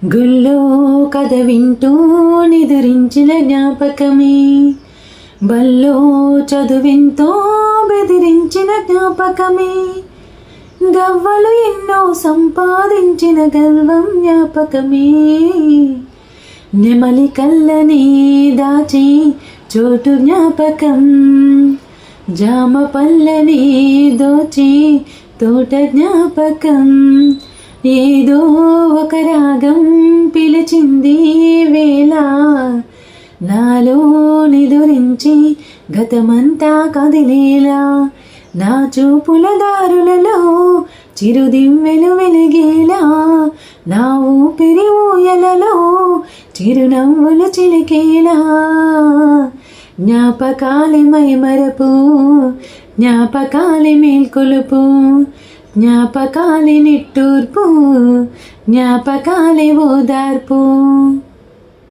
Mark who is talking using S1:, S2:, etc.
S1: గుళ్ళో కథ వింటూ నిదురించిన జ్ఞాపకమే, బల్లో చదువెంతో బెదిరించిన జ్ఞాపకమే, గవ్వలు ఎన్నో సంపాదించిన గర్వం జ్ఞాపకమే, నెమలి కళ్ళని దాచి చోటు జ్ఞాపకం, జామ పళ్ళని దోచి తోట జ్ఞాపకం, ఏదో ఒక రాగం పిలిచింది వేళ, నాలో నిదురించి గతమంతా కదిలేలా, నా చూపుల దారులలో చిరుదివ్వెలు వెలిగేలా, నా ఊపిరి ఊయలలో చిరునవ్వులు చిలికేలా, జ్ఞాపకాలి మైమరపు, జ్ఞాపకాలి మేల్కొలుపు, జ్ఞాపకాలి నిట్టూర్పు, జ్ఞాపకాలి ఓదార్పు.